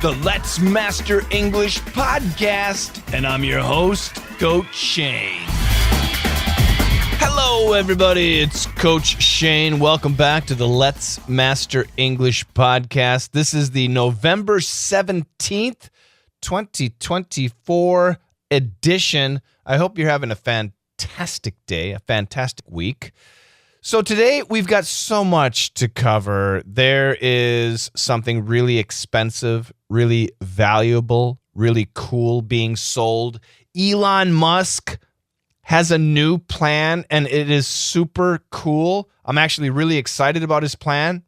the Let's Master English podcast, and I'm your host, Coach Shane. Hello, everybody. It's Coach Shane. Welcome back to the Let's Master English podcast. This is the November 17th, 2024 edition. I hope you're having a fantastic day, a fantastic week. So today we've got so much to cover. There is something really expensive, really valuable, really cool being sold. Elon Musk has a new plan, and it is super cool. I'm actually really excited about his plan.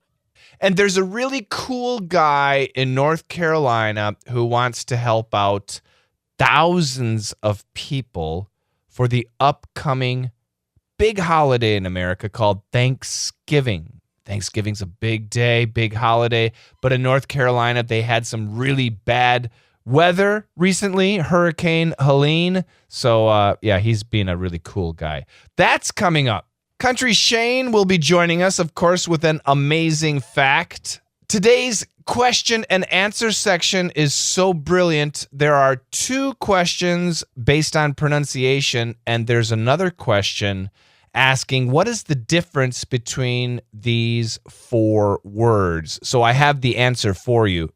And there's a really cool guy in North Carolina who wants to help out thousands of people for the upcoming big holiday in America called Thanksgiving. Thanksgiving's a big day, big holiday. But in North Carolina, they had some really bad weather recently, Hurricane Helene. So, he's being a really cool guy. That's coming up. Country Shane will be joining us, of course, with an amazing fact. Today's question and answer section is so brilliant. There are two questions based on pronunciation, and there's another question asking what is the difference between these four words. So I have the answer for you.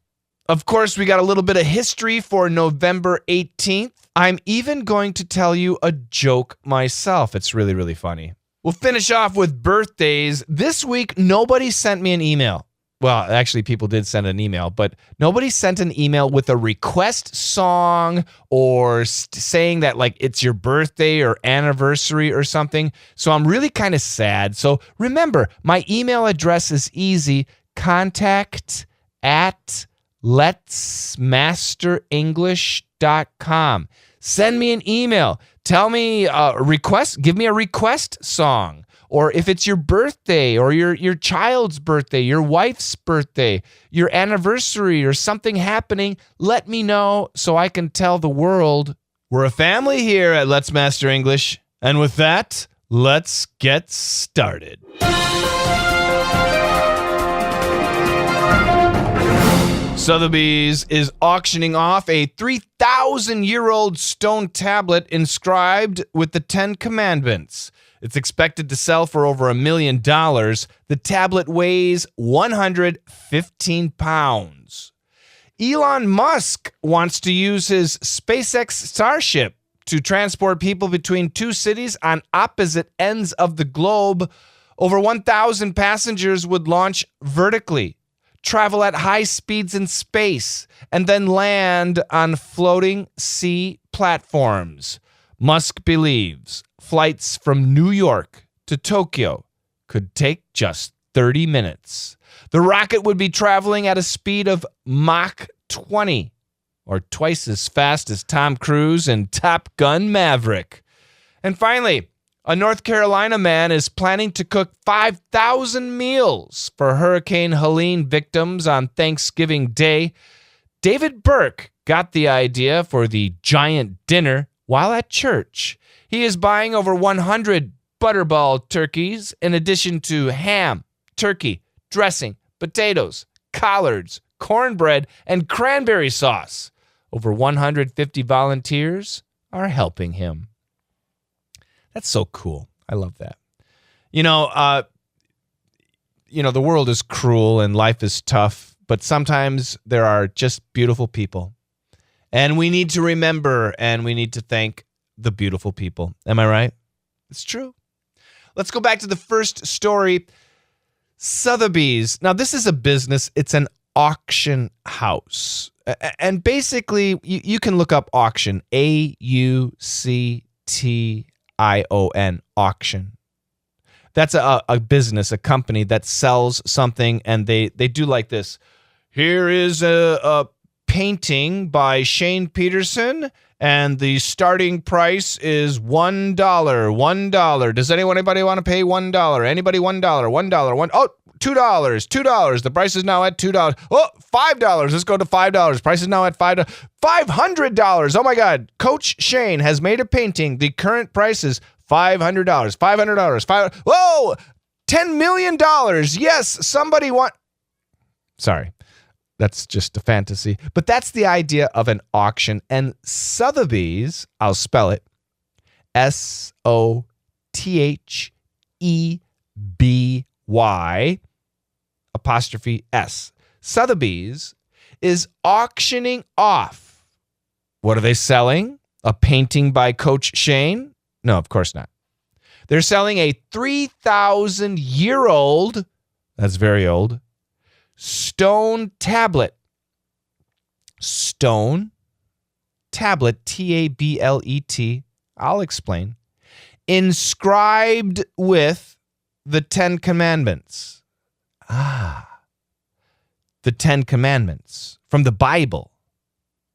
Of course, we got a little bit of history for November 18th. I'm even going to tell you a joke myself. It's really, really funny. We'll finish off with birthdays. This week, nobody sent me an email. Well, actually, people did send an email, but nobody sent an email with a request song or saying that, like, it's your birthday or anniversary or something. So I'm really kind of sad. So remember, my email address is easy. contact@letsmasterenglish.com. Send me an email. Tell me give me a request song. Or if it's your birthday or your child's birthday, your wife's birthday, your anniversary or something happening, let me know so I can tell the world we're a family here at Let's Master English. And with that, let's get started. Sotheby's is auctioning off a 3,000-year-old stone tablet inscribed with the Ten Commandments. It's expected to sell for over $1 million. The tablet weighs 115 pounds. Elon Musk wants to use his SpaceX Starship to transport people between two cities on opposite ends of the globe. Over 1,000 passengers would launch vertically, travel at high speeds in space, and then land on floating sea platforms. Musk believes flights from New York to Tokyo could take just 30 minutes. The rocket would be traveling at a speed of Mach 20, or twice as fast as Tom Cruise in Top Gun Maverick. And finally, a North Carolina man is planning to cook 5,000 meals for Hurricane Helene victims on Thanksgiving Day. David Burke got the idea for the giant dinner while at church. He is buying over 100 butterball turkeys in addition to ham, turkey, dressing, potatoes, collards, cornbread, and cranberry sauce. Over 150 volunteers are helping him. That's so cool. I love that. The world is cruel and life is tough, but sometimes there are just beautiful people. And we need to remember and we need to thank the beautiful people. Am I right? It's true. Let's go back to the first story. Sotheby's. Now, this is a business. It's an auction house. And basically, you can look up auction, AUCTION, auction. That's a business, a company that sells something, and they do like this. Here is a painting by Shane Peterson, and the starting price is $1. $1. Does anybody want to pay $1? Anybody $1? $1. Oh, $2. The price is now at $2. Oh, $5. Let's go to $5. Price is now at $5. $500. Oh my God. Coach Shane has made a painting. The current price is $500. $500. Whoa! $10 million. Yes, somebody want. Sorry. That's just a fantasy. But that's the idea of an auction. And Sotheby's, I'll spell it, Sotheby apostrophe S. Sotheby's is auctioning off. What are they selling? A painting by Coach Shane? No, of course not. They're selling a 3,000-year-old, that's very old, stone tablet. Stone tablet, Tablet. I'll explain. Inscribed with the 10 Commandments. The 10 Commandments from the Bible.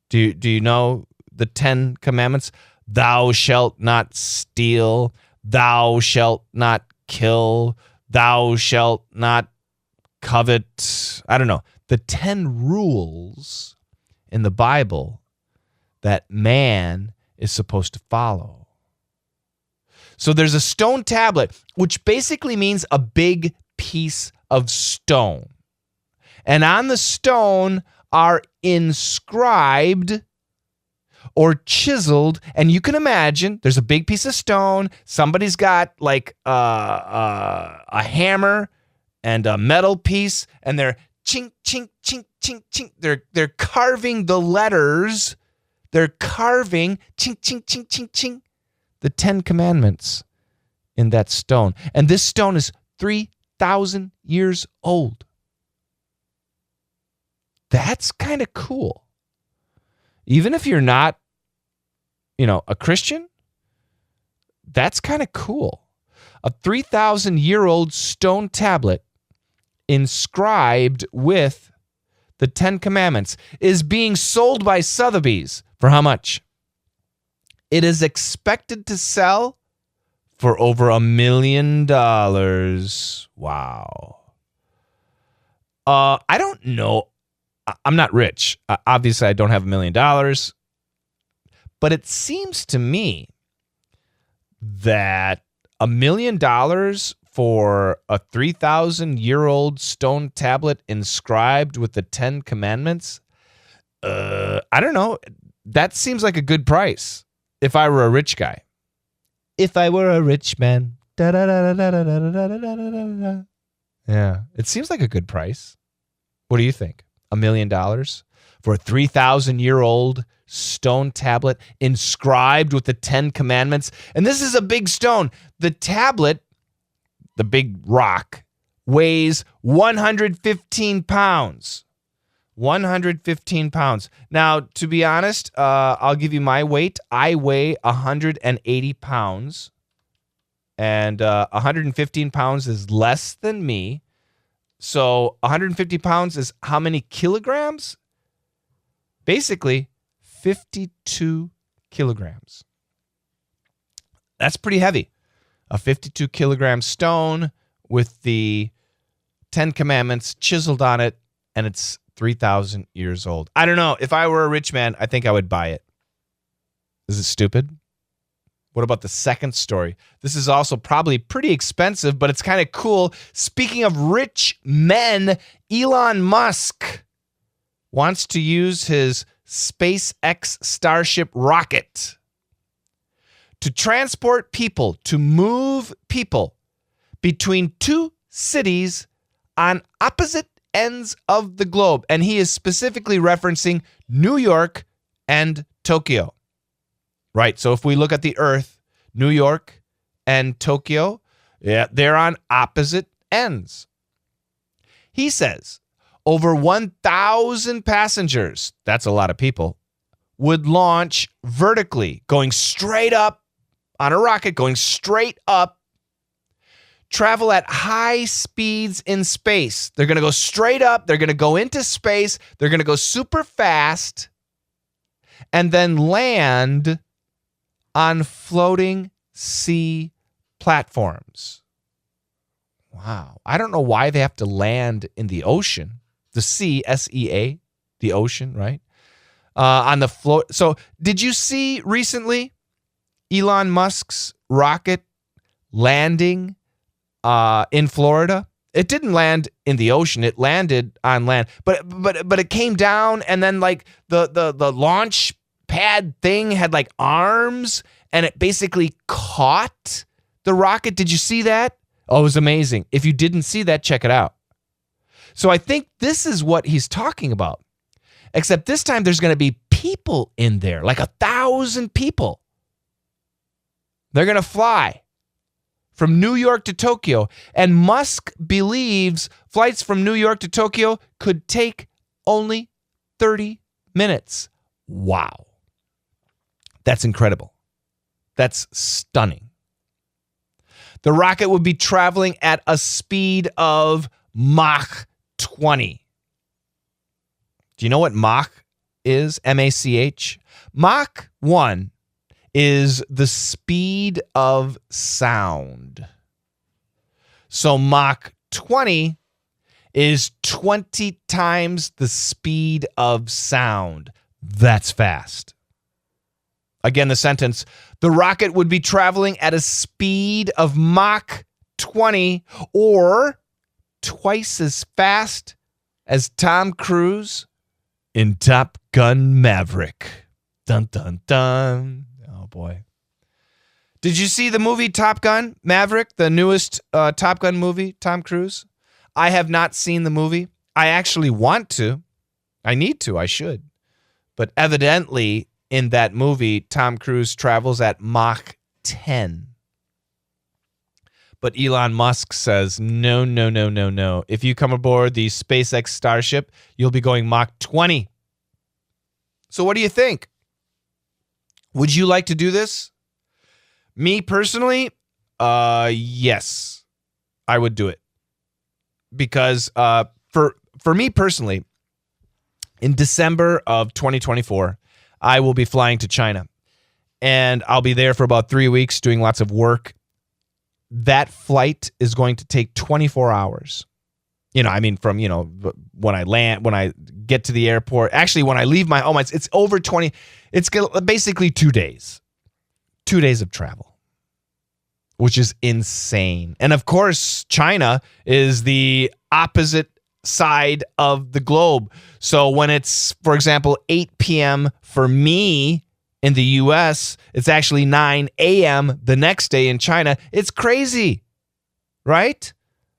Do you know the 10 Commandments? Thou shalt not steal. Thou shalt not kill. Thou shalt not covet. I don't know. The 10 rules in the Bible that man is supposed to follow. So there's a stone tablet, which basically means a big piece of stone. And on the stone are inscribed or chiseled, and you can imagine there's a big piece of stone. Somebody's got like a hammer and a metal piece, and they're chink, chink, chink, chink, chink. They're carving the letters. They're carving chink, chink, chink, chink, chink, the 10 Commandments in that stone. And this stone is 3,000 years old. That's kind of cool. Even if you're not, a Christian, that's kind of cool. A 3,000-year-old stone tablet inscribed with the 10 Commandments is being sold by Sotheby's for how much? It is expected to sell for over $1 million. Wow. I don't know. I'm not rich. Obviously, I don't have $1 million. But it seems to me that $1 million for a 3,000-year-old stone tablet inscribed with the 10 Commandments, I don't know. That seems like a good price if I were a rich guy. If I were a rich man. Yeah, it seems like a good price. What do you think? $1 million for a 3,000-year-old stone tablet inscribed with the 10 Commandments. And this is a big stone. The tablet, the big rock, weighs 115 pounds. 115 pounds. Now, to be honest, I'll give you my weight. I weigh 180 pounds. And 115 pounds is less than me. So 150 pounds is how many kilograms? Basically, 52 kilograms. That's pretty heavy. A 52-kilogram stone with the 10 Commandments chiseled on it, and it's 3,000 years old. I don't know. If I were a rich man, I think I would buy it. Is it stupid? What about the second story? This is also probably pretty expensive, but it's kind of cool. Speaking of rich men, Elon Musk wants to use his SpaceX Starship rocket to transport people, to move people between two cities on opposite ends of the globe. And he is specifically referencing New York and Tokyo. Right, so if we look at the Earth, New York and Tokyo, yeah, they're on opposite ends. He says over 1,000 passengers, that's a lot of people, would launch vertically, going straight up on a rocket, going straight up, travel at high speeds in space. They're going to go straight up, they're going to go into space, they're going to go super fast, and then land on floating sea platforms. Wow. I don't know why they have to land in the ocean. The sea, S-E-A, the ocean, right? On the float. So did you see recently Elon Musk's rocket landing in Florida? It didn't land in the ocean. It landed on land. But it came down, and then like the launch pad thing had like arms, and it basically caught the rocket. Did you see that? Oh, it was amazing. If you didn't see that, check it out. So I think this is what he's talking about. Except this time there's going to be people in there, like 1,000 people. They're going to fly from New York to Tokyo. And Musk believes flights from New York to Tokyo could take only 30 minutes. Wow. That's incredible. That's stunning. The rocket would be traveling at a speed of Mach 20. Do you know what Mach is? M-A-C-H? Mach 1 is the speed of sound. So Mach 20 is 20 times the speed of sound. That's fast. Again, the sentence, the rocket would be traveling at a speed of Mach 20 or twice as fast as Tom Cruise in Top Gun Maverick. Dun, dun, dun. Oh, boy. Did you see the movie Top Gun Maverick, the newest Top Gun movie, Tom Cruise? I have not seen the movie. I actually want to. I need to. I should. But evidently, in that movie, Tom Cruise travels at Mach 10. But Elon Musk says, no, no, no, no, no. If you come aboard the SpaceX Starship, you'll be going Mach 20. So what do you think? Would you like to do this? Me personally, yes, I would do it. Because for me personally, in December of 2024, I will be flying to China. And I'll be there for about 3 weeks doing lots of work. That flight is going to take 24 hours. From, when I land, when I get to the airport. Actually, when I leave my home, it's over 20. It's basically 2 days. 2 days of travel, which is insane. And of course, China is the opposite side of the globe. So when it's, for example, 8 p.m. for me in the U.S., it's actually 9 a.m. the next day in China. It's crazy, right?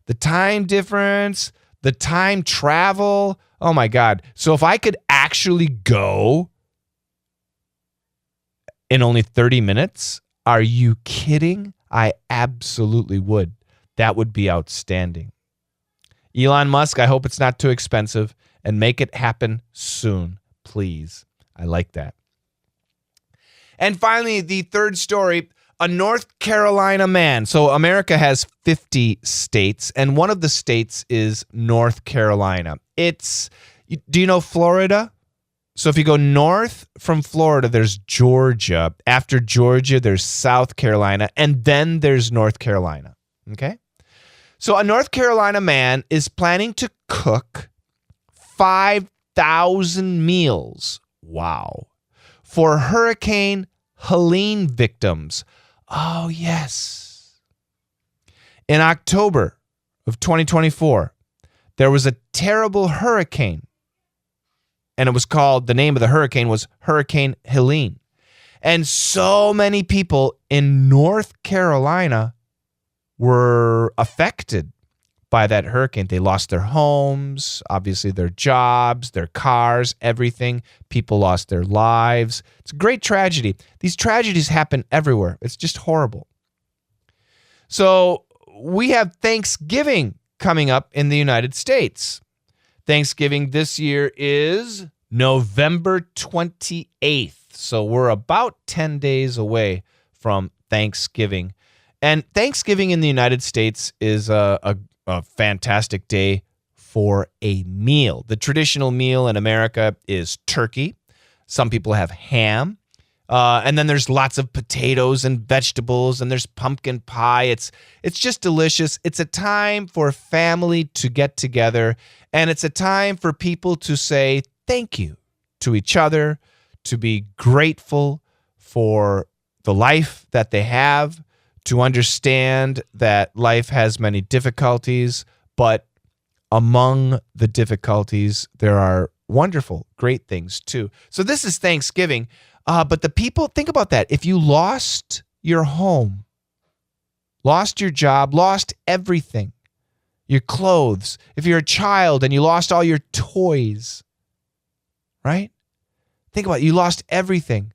The time difference, the time travel. Oh, my God. So if I could actually go in only 30 minutes, are you kidding? I absolutely would. That would be outstanding. Elon Musk, I hope it's not too expensive, and make it happen soon, please. I like that. And finally, the third story, a North Carolina man. So America has 50 states, and one of the states is North Carolina. Do you know Florida? So if you go north from Florida, there's Georgia. After Georgia, there's South Carolina, and then there's North Carolina. Okay? So a North Carolina man is planning to cook 5,000 meals. Wow. For Hurricane Helene victims. Oh, yes. In October of 2024, there was a terrible hurricane. And the name of the hurricane was Hurricane Helene. And so many people in North Carolina were affected by that hurricane. They lost their homes, obviously their jobs, their cars, everything. People lost their lives. It's a great tragedy. These tragedies happen everywhere. It's just horrible. So we have Thanksgiving coming up in the United States. Thanksgiving this year is November 28th. So we're about 10 days away from Thanksgiving. And Thanksgiving in the United States is a fantastic day for a meal. The traditional meal in America is turkey. Some people have ham. And then there's lots of potatoes and vegetables, and there's pumpkin pie. It's just delicious. It's a time for family to get together, and it's a time for people to say thank you to each other, to be grateful for the life that they have, to understand that life has many difficulties, But among the difficulties, there are wonderful, great things too. So this is Thanksgiving. But the people, think about that. If you lost your home, lost your job, lost everything, your clothes, if you're a child and you lost all your toys, right? Think about it. You lost everything.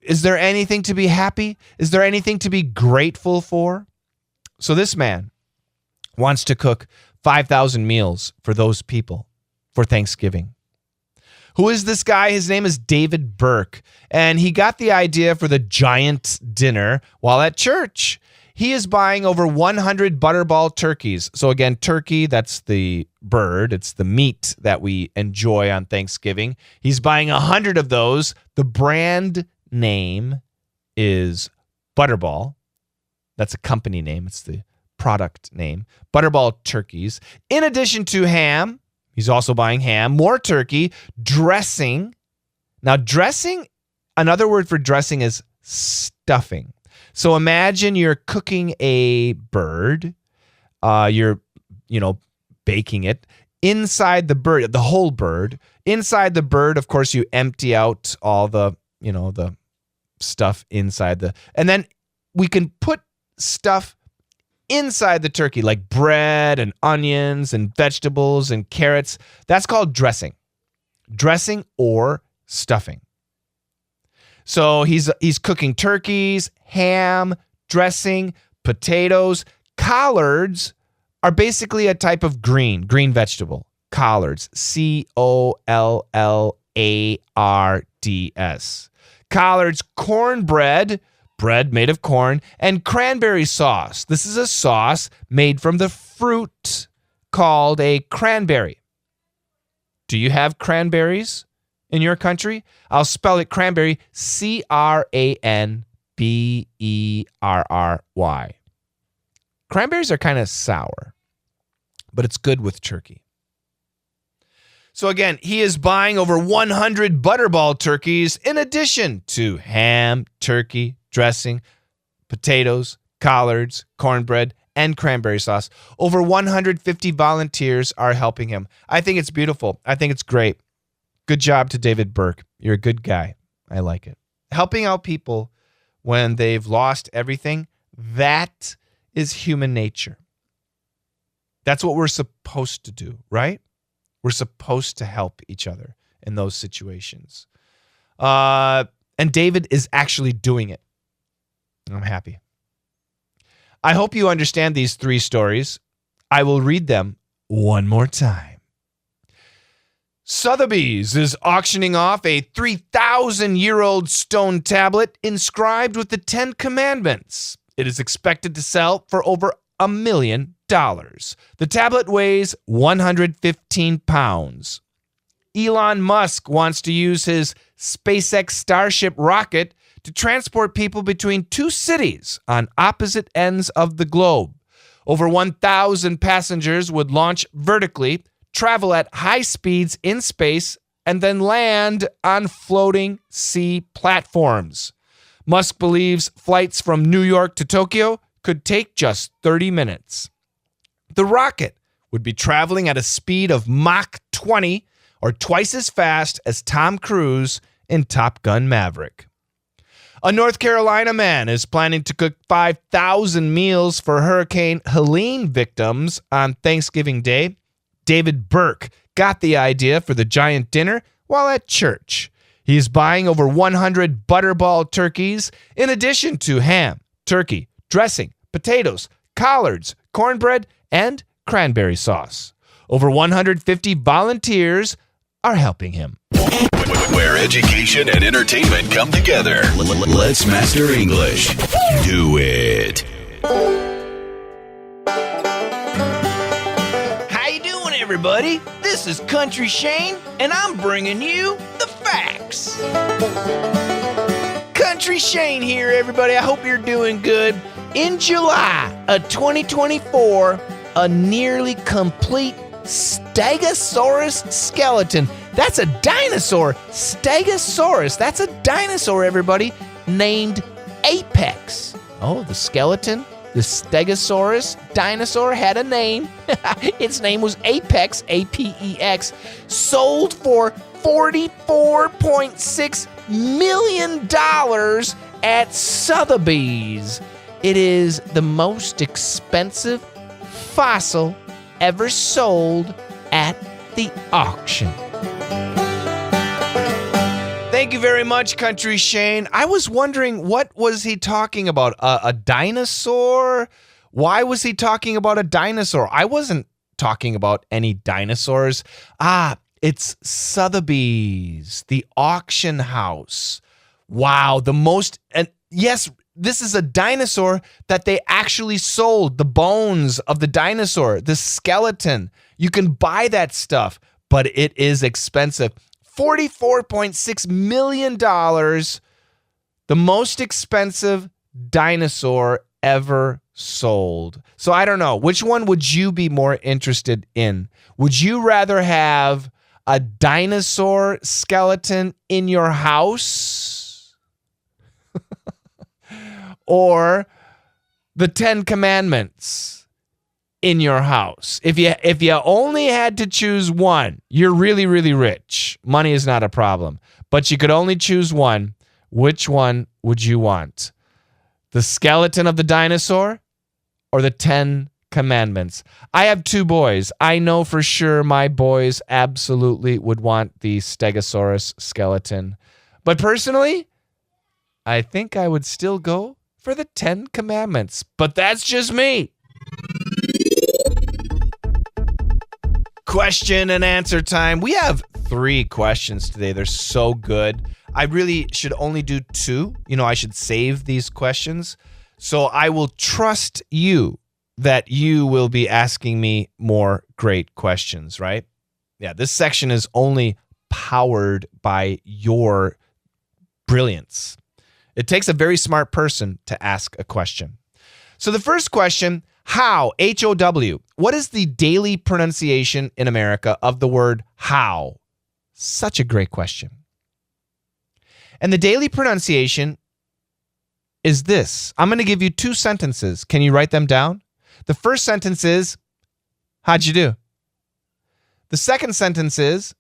Is there anything to be happy? Is there anything to be grateful for? So this man wants to cook 5,000 meals for those people for Thanksgiving. Who is this guy? His name is David Burke, and he got the idea for the giant dinner while at church. He is buying over 100 butterball turkeys. So again, turkey, that's the bird. It's the meat that we enjoy on Thanksgiving. He's buying 100 of those. The brand name is Butterball. That's a company name. It's the product name. Butterball turkeys. In addition to ham, he's also buying ham, more turkey, dressing. Now, dressing, another word for dressing is stuffing. So imagine you're cooking a bird. You're baking it. Inside the bird, the whole bird. Inside the bird, of course, you empty out all the stuff inside and then we can put stuff inside the turkey, like bread and onions and vegetables and carrots. That's called dressing. Dressing or stuffing. So he's cooking turkeys, ham, dressing, potatoes. Collards are basically a type of green vegetable. Collards, Collards. Collards, cornbread, bread made of corn, and cranberry sauce. This is a sauce made from the fruit called a cranberry. Do you have cranberries in your country? I'll spell it cranberry, Cranberry. Cranberries are kind of sour, but it's good with turkey. So again, he is buying over 100 butterball turkeys in addition to ham, turkey, dressing, potatoes, collards, cornbread, and cranberry sauce. Over 150 volunteers are helping him. I think it's beautiful. I think it's great. Good job to David Burke. You're a good guy. I like it. Helping out people when they've lost everything, that is human nature. That's what we're supposed to do, right? We're supposed to help each other in those situations. And David is actually doing it. I'm happy. I hope you understand these three stories. I will read them one more time. Sotheby's is auctioning off a 3,000-year-old stone tablet inscribed with the 10 Commandments. It is expected to sell for over $1 million. The tablet weighs 115 pounds. Elon Musk wants to use his SpaceX Starship rocket to transport people between two cities on opposite ends of the globe. Over 1,000 passengers would launch vertically, travel at high speeds in space, and then land on floating sea platforms. Musk believes flights from New York to Tokyo could take just 30 minutes. The rocket would be traveling at a speed of Mach 20, or twice as fast as Tom Cruise in Top Gun Maverick. A North Carolina man is planning to cook 5,000 meals for Hurricane Helene victims on Thanksgiving Day. David Burke got the idea for the giant dinner while at church. He is buying over 100 butterball turkeys in addition to ham, turkey, dressing, potatoes, collards, cornbread, and cranberry sauce. Over 150 volunteers are helping him. Where education and entertainment come together. Let's master English. Do it. How you doing, everybody? This is Country Shane, and I'm bringing you the facts. Country Shane here, everybody. I hope you're doing good. In July of 2024, a nearly complete Stegosaurus skeleton. That's a dinosaur. Stegosaurus. That's a dinosaur, everybody, named Apex. Oh, the skeleton The Stegosaurus dinosaur had a name. Its name was Apex, A-P-E-X, sold for $44.6 million at Sotheby's. It is the most expensive fossil ever sold at the auction. Thank you very much, Country Shane. I was wondering, what was he talking about? A dinosaur? Why was he talking about a dinosaur? I wasn't talking about any dinosaurs. It's Sotheby's, the auction house. Wow, and yes, this is a dinosaur that they actually sold. The bones of the dinosaur, the skeleton. You can buy that stuff, but it is expensive. $44.6 million, the most expensive dinosaur ever sold. So I don't know, which one would you be more interested in? Would you rather have a dinosaur skeleton in your house or the 10 Commandments in your house? If you only had to choose one, you're really, really rich. Money is not a problem. But you could only choose one. Which one would you want? The skeleton of the dinosaur or the 10 Commandments? I have 2 boys. I know for sure my boys absolutely would want the Stegosaurus skeleton. But personally, I think I would still go for the 10 Commandments. But that's just me. Question and answer time. We have 3 questions today. They're so good. I really should only do 2. I should save these questions. So I will trust you that you will be asking me more great questions, right? Yeah, this section is only powered by your brilliance. It takes a very smart person to ask a question. So the first question, how, H-O-W, what is the daily pronunciation in America of the word how? Such a great question. And the daily pronunciation is this. I'm going to give you 2 sentences. Can you write them down? The first sentence is, how'd you do? The second sentence is,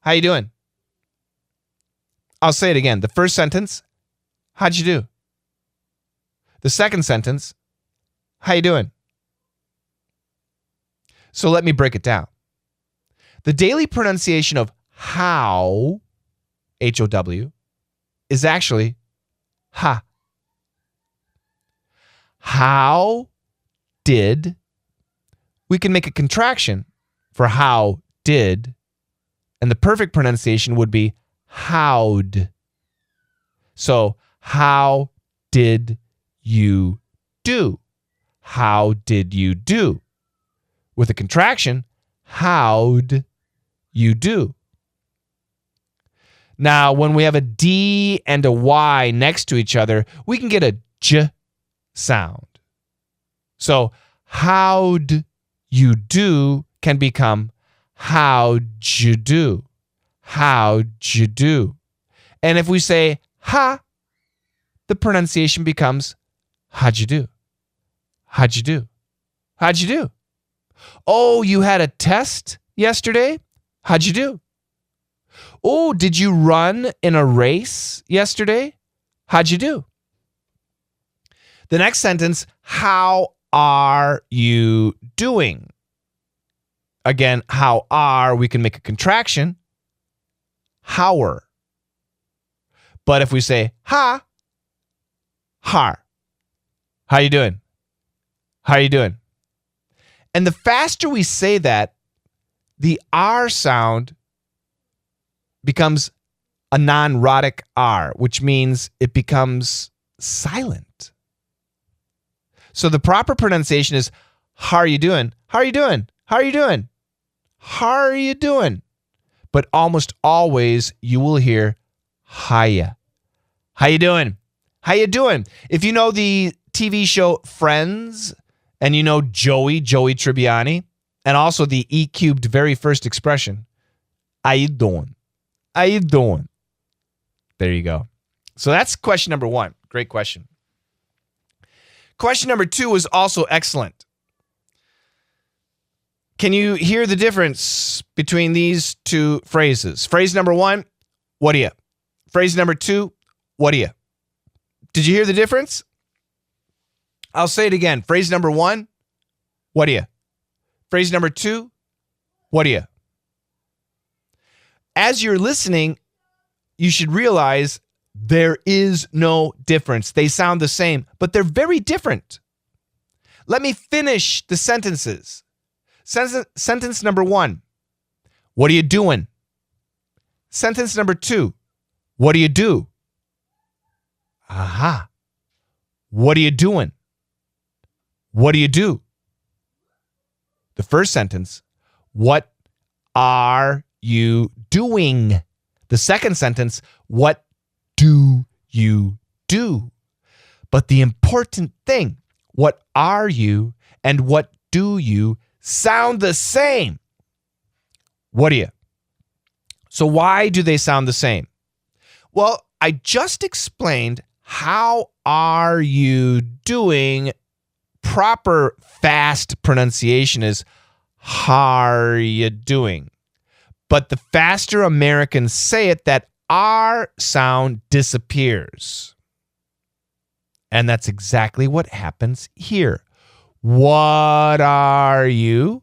how you doing? I'll say it again. The first sentence, how'd you do? The second sentence, how you doing? So let me break it down. The daily pronunciation of how, H-O-W, is actually ha. How did, we can make a contraction for how did, and the perfect pronunciation would be how'd. So, how did you do? How did you do? With a contraction, how'd you do? Now, when we have a D and a Y next to each other, we can get a J sound. So, how'd you do can become how'd you do? How'd you do? And if we say ha, the pronunciation becomes how'd you do? How'd you do? How'd you do? Oh, you had a test yesterday? How'd you do? Oh, did you run in a race yesterday? How'd you do? The next sentence, how are you doing? Again, how are, we can make a contraction. Hower. But if we say ha, har. How you doing? How you doing? And the faster we say that, the R sound becomes a non-rhotic R, which means it becomes silent. So the proper pronunciation is, how are you doing? How are you doing? How are you doing? How are you doing? But almost always you will hear, hiya. How you doing? How you doing? If you know the TV show Friends, and you know Joey Tribbiani, and also the E-cubed very first expression, how you doing? How you doing? There you go. So that's question number 1. Great question. Question number 2 is also excellent. Can you hear the difference between these two phrases? Phrase number 1, what do you? Phrase number 2, what do you? Did you hear the difference? I'll say it again. Phrase number 1, what do you? Phrase number 2, what do you? As you're listening, you should realize there is no difference. They sound the same, but they're very different. Let me finish the sentences. Sentence number 1, what are you doing? Sentence number 2, what do you do? Aha. What are you doing? What do you do? The first sentence, what are you doing? The second sentence, what do you do? But the important thing, what are you and what do you sound the same? What do you? So why do they sound the same? Well, I just explained how are you doing. Proper fast pronunciation is how are you doing? But the faster Americans say it, that R sound disappears. And that's exactly what happens here. What are you?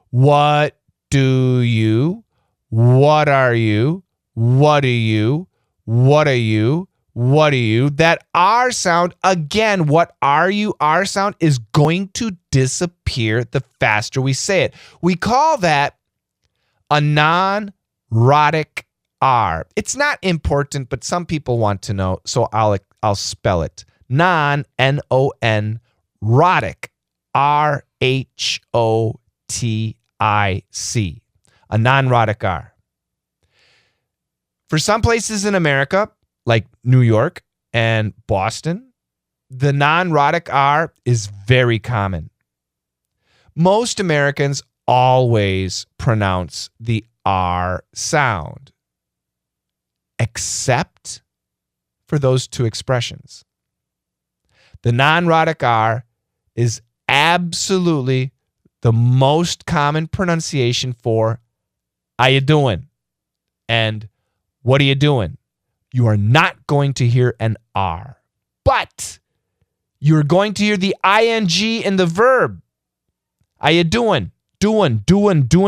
What do you? What are you? What are you? What are you? What are you? That R sound, again, what are you? R sound is going to disappear the faster we say it. We call that a non-rhotic R. It's not important, but some people want to know, so I'll spell it. Non-N-O-N, rhotic, R-H-O-T-I-C. A non-rhotic R. For some places in America, like New York and Boston, the non-rhotic R is very common. Most Americans always pronounce the R sound, except for those two expressions. The non-rhotic R is absolutely the most common pronunciation for how you doing and what are you doing? You are not going to hear an R, but you're going to hear the ing in the verb. How you doing? Doing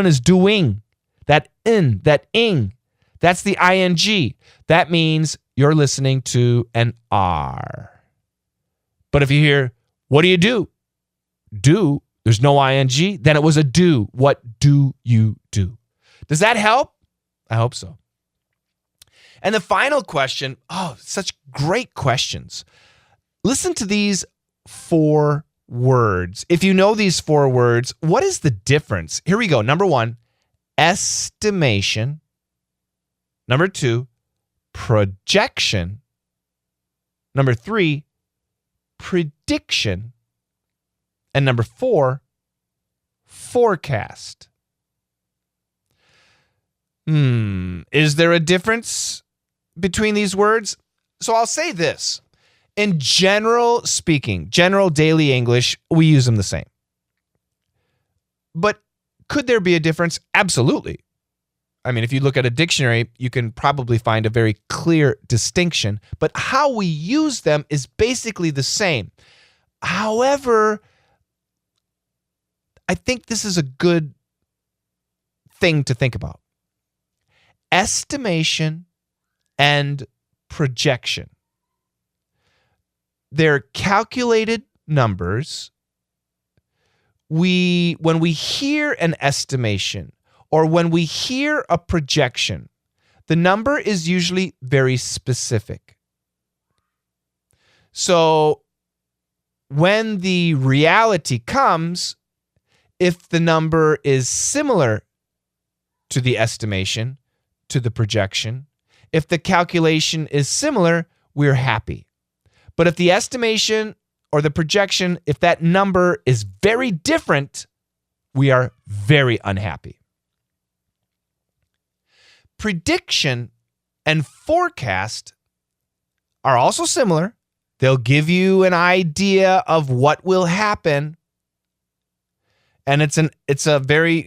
is doing. That in, that ing, that's the ing. That means you're listening to an R. But if you hear, what do you do? Do, there's no ing, then it was a do. What do you do? Does that help? I hope so. And the final question, such great questions. Listen to these 4 words. If you know these 4 words, what is the difference? Here we go. Number 1, estimation. Number 2, projection. Number 3, prediction. And number 4, forecast. Is there a difference between these words? So I'll say this. In general speaking, general daily English, we use them the same. But could there be a difference? Absolutely. I mean, if you look at a dictionary, you can probably find a very clear distinction. But how we use them is basically the same. However, I think this is a good thing to think about. Estimation and projection. They're calculated numbers. When we hear an estimation or when we hear a projection, the number is usually very specific. So when the reality comes, if the number is similar to the estimation, to the projection, if the calculation is similar, we're happy. But if the estimation or the projection, if that number is very different, we are very unhappy. Prediction and forecast are also similar, They'll give you an idea of what will happen. And it's a very,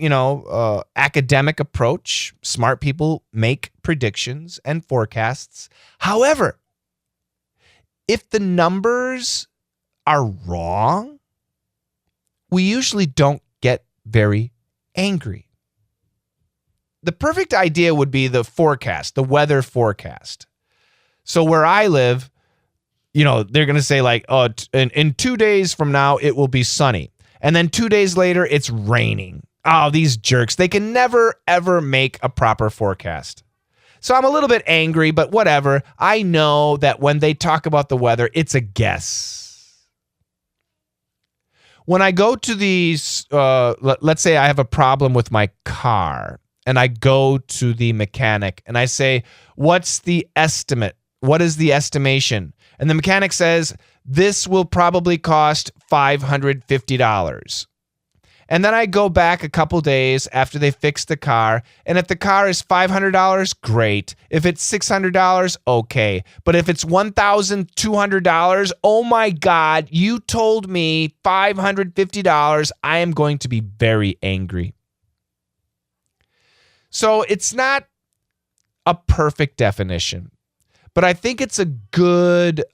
academic approach. Smart people make predictions and forecasts. However, if the numbers are wrong, we usually don't get very angry. The perfect idea would be the forecast, the weather forecast. So where I live, they're going to say like, oh, in 2 days from now, it will be sunny. And then 2 days later, it's raining. Oh, these jerks. They can never, ever make a proper forecast. So I'm a little bit angry, but whatever. I know that when they talk about the weather, it's a guess. When I go to these, let's say I have a problem with my car, and I go to the mechanic, and I say, what's the estimate? What is the estimation? And the mechanic says, this will probably cost $550. And then I go back a couple days after they fix the car, and if the car is $500, great. If it's $600, okay. But if it's $1,200, oh my God, you told me $550, I am going to be very angry. So it's not a perfect definition, but I think it's a good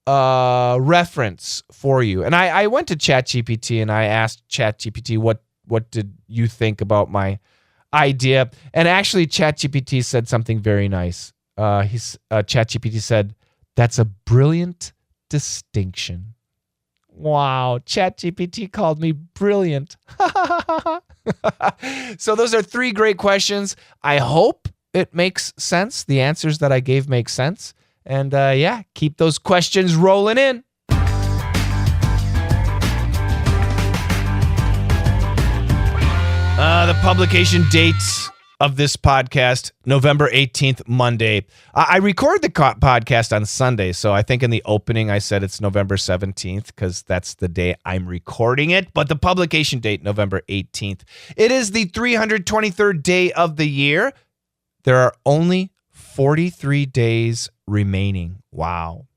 reference for you. And I went to ChatGPT and I asked ChatGPT, what did you think about my idea? And actually ChatGPT said something very nice. ChatGPT said, that's a brilliant distinction. Wow, ChatGPT called me brilliant. So those are 3 great questions. I hope it makes sense. The answers that I gave make sense. And keep those questions rolling in. The publication date of this podcast, November 18th, Monday. I record the podcast on Sunday, so I think in the opening I said it's November 17th because that's the day I'm recording it. But the publication date, November 18th. It is the 323rd day of the year. There are only 43 days remaining. Wow.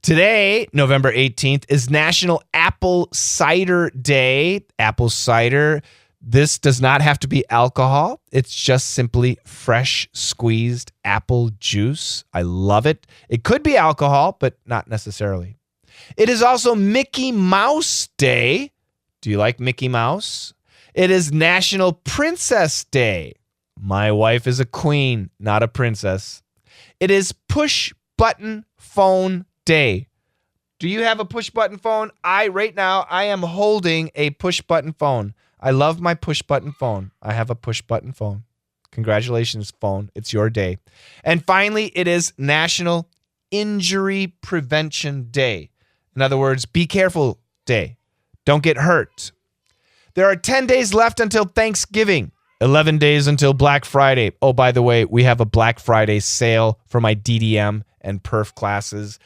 Today, November 18th, is National Apple Cider Day. Apple cider. This does not have to be alcohol. It's just simply fresh squeezed apple juice. I love it. It could be alcohol, but not necessarily. It is also Mickey Mouse Day. Do you like Mickey Mouse? It is National Princess Day. My wife is a queen, not a princess. It is Push Button Phone Day. Do you have a push button phone? Right now, I am holding a push button phone. I love my push button phone. I have a push button phone. Congratulations, phone. It's your day. And finally, it is National Injury Prevention Day. In other words, be careful day. Don't get hurt. There are 10 days left until Thanksgiving. 11 days until Black Friday. Oh, by the way, we have a Black Friday sale for my DDM and perf classes.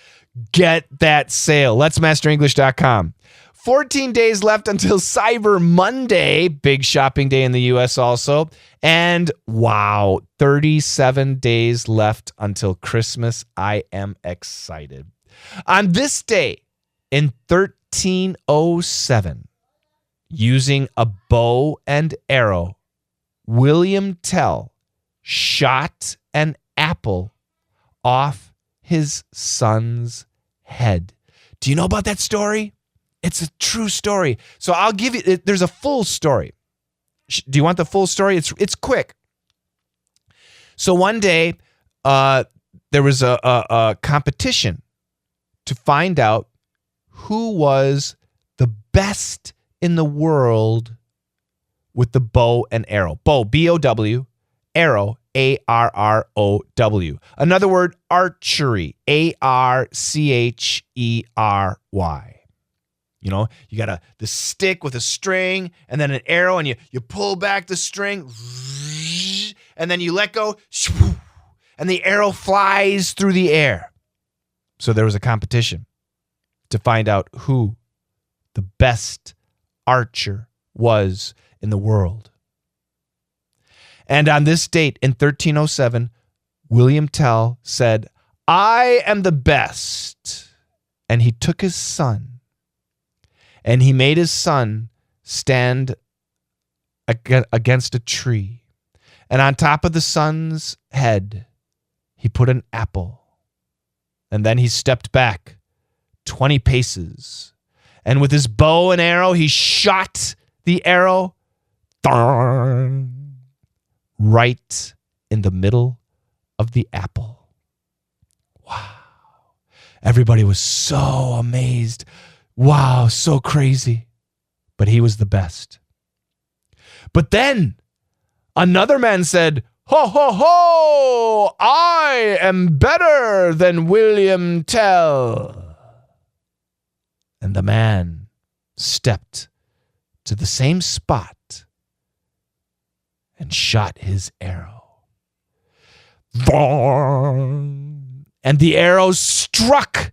Get that sale. Let'sMasterEnglish.com. 14 days left until Cyber Monday, big shopping day in the U.S. also. And wow, 37 days left until Christmas. I am excited. On this day in 1307, using a bow and arrow, William Tell shot an apple off his son's head. Do you know about that story? It's a true story. So I'll give you, there's a full story. Do you want the full story? It's quick. So one day, there was a competition to find out who was the best in the world with the bow and arrow. Bow, B-O-W, arrow, A-R-R-O-W. Another word, archery, A-R-C-H-E-R-Y. You know, you got the stick with a string and then an arrow, and you pull back the string and then you let go and the arrow flies through the air. So there was a competition to find out who the best archer was in the world. And on this date in 1307, William Tell said, "I am the best." and he took his son, and he made his son stand against a tree. And on top of the son's head, he put an apple. And then he stepped back 20 paces. And with his bow and arrow, he shot the arrow right in the middle of the apple. Wow. Everybody was so amazed. Wow, so crazy. But he was the best. But then another man said, "Ho, ho, ho! I am better than William Tell." And the man stepped to the same spot and shot his arrow. And the arrow struck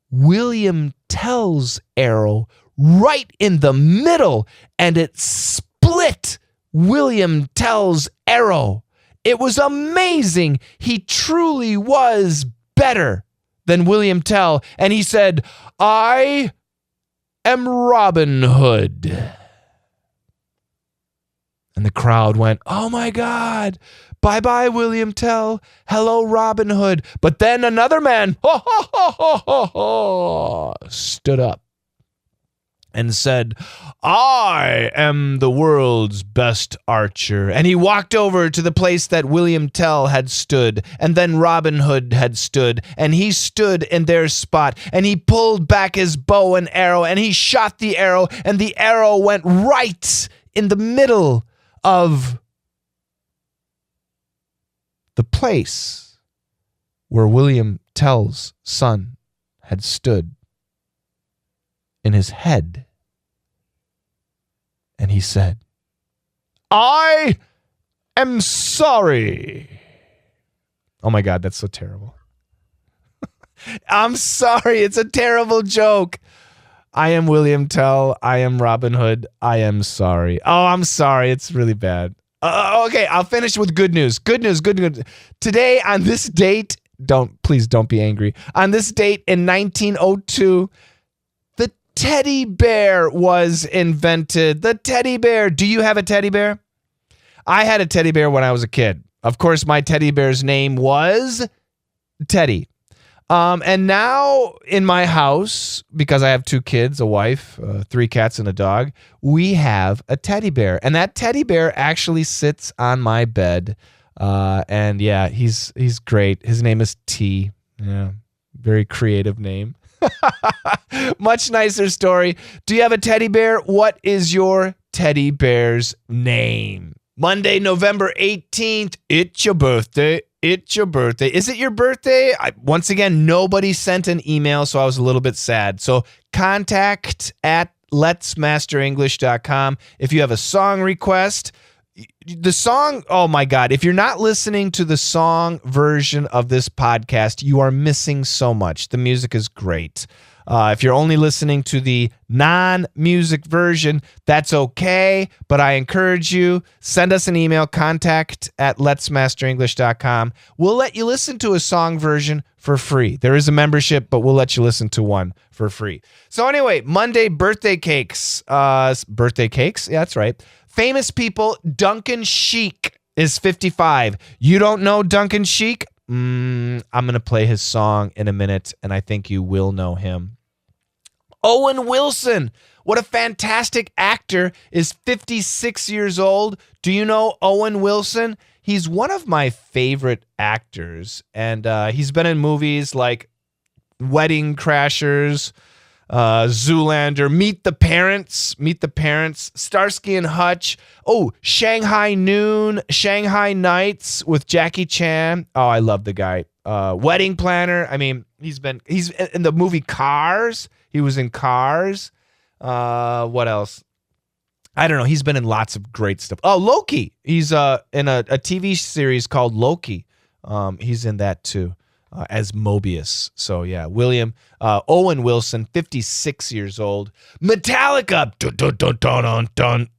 William Tell's arrow right in the middle, and it split William Tell's arrow. It was amazing. He truly was better than William Tell. And he said, "I am Robin Hood." And the crowd went, "Oh my God, bye-bye, William Tell. Hello, Robin Hood." But then another man stood up and said, "I am the world's best archer." And he walked over to the place that William Tell had stood, and then Robin Hood had stood, and he stood in their spot, and he pulled back his bow and arrow, and he shot the arrow, and the arrow went right in the middle of the place where William Tell's son had stood, in his head. And he said, "I am sorry." Oh my God, that's so terrible. I'm sorry. It's a terrible joke. I am William Tell. I am Robin Hood. I am sorry. Oh, I'm sorry. It's really bad. Okay, I'll finish with good news. Good news. Today, on this date, please don't be angry. On this date in 1902, the teddy bear was invented. The teddy bear. Do you have a teddy bear? I had a teddy bear when I was a kid. Of course, my teddy bear's name was Teddy. And now in my house, because I have 2 kids, a wife, 3 cats, and a dog, we have a teddy bear. And that teddy bear actually sits on my bed. And yeah, he's great. His name is T. Yeah, very creative name. Much nicer story. Do you have a teddy bear? What is your teddy bear's name? Monday, November 18th. It's your birthday. It's your birthday. Is it your birthday? Once again, nobody sent an email, so I was a little bit sad. So contact at letsmasterenglish.com. If you have a song request, the song, oh my God, if you're not listening to the song version of this podcast, you are missing so much. The music is great. If you're only listening to the non-music version, that's okay, but I encourage you, send us an email, contact at letsmasterenglish.com. We'll let you listen to a song version for free. There is a membership, but we'll let you listen to one for free. So anyway, Monday, birthday cakes. Birthday cakes? Yeah, that's right. Famous people, Duncan Sheik is 55. You don't know Duncan Sheik? I'm going to play his song in a minute, and I think you will know him. Owen Wilson, what a fantastic actor, is 56 years old. Do you know Owen Wilson? He's one of my favorite actors, and he's been in movies like Wedding Crashers, Zoolander, Meet the Parents, Starsky and Hutch. Oh, Shanghai Noon, Shanghai Nights with Jackie Chan. Oh, I love the guy. Wedding Planner. I mean, he's in the movie Cars. He was in Cars. What else? I don't know. He's been in lots of great stuff. Oh, Loki. He's in a TV series called Loki. He's in that too. As Mobius. So yeah, Owen Wilson, 56 years old. Metallica. Dun, dun, dun, dun, dun, dun.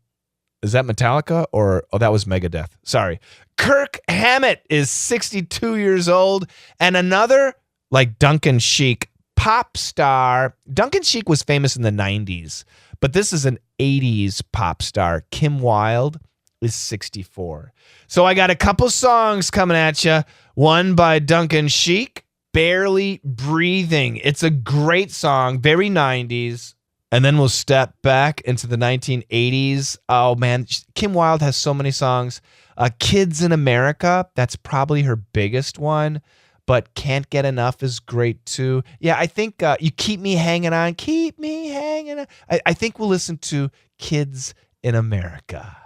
Is that Metallica or that was Megadeth? Sorry. Kirk Hammett is 62 years old, and another like Duncan Sheik pop star. Duncan Sheik was famous in the 90s, but this is an 80s pop star. Kim Wilde is 64. So I got a couple songs coming at you. One by Duncan Sheik, Barely Breathing. It's a great song, very 90s. And then we'll step back into the 1980s. Oh, man. Kim Wilde has so many songs. Kids in America, that's probably her biggest one. But Can't Get Enough is great, too. Yeah, I think You Keep Me Hanging On. Keep me hanging on. I think we'll listen to Kids in America.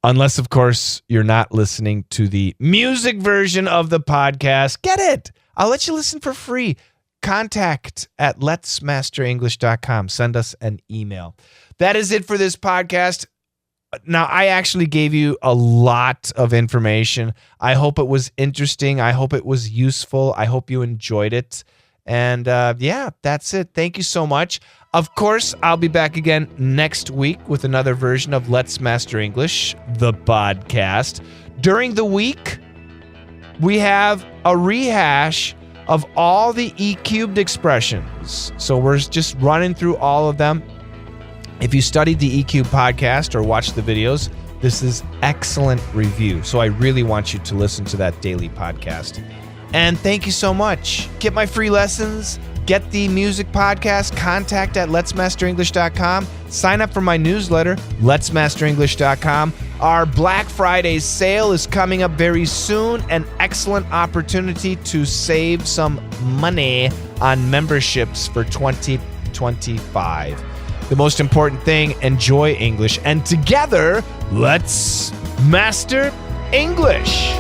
Unless, of course, you're not listening to the music version of the podcast. Get it. I'll let you listen for free. Contact at letsmasterenglish.com. Send us an email. That is it for this podcast. Now, I actually gave you a lot of information. I hope it was interesting. I hope it was useful. I hope you enjoyed it. And yeah, that's it. Thank you so much. Of course, I'll be back again next week with another version of Let's Master English, the podcast. During the week, we have a rehash of all the E-cubed expressions. So we're just running through all of them. If you studied the E-cubed podcast or watched the videos, this is excellent review. So I really want you to listen to that daily podcast. And thank you so much. Get my free lessons. Get the music podcast. Contact at letsmasterenglish.com. Sign up for my newsletter, letsmasterenglish.com. Our Black Friday sale is coming up very soon. An excellent opportunity to save some money on memberships for 2025. The most important thing, enjoy English. And together, let's master English.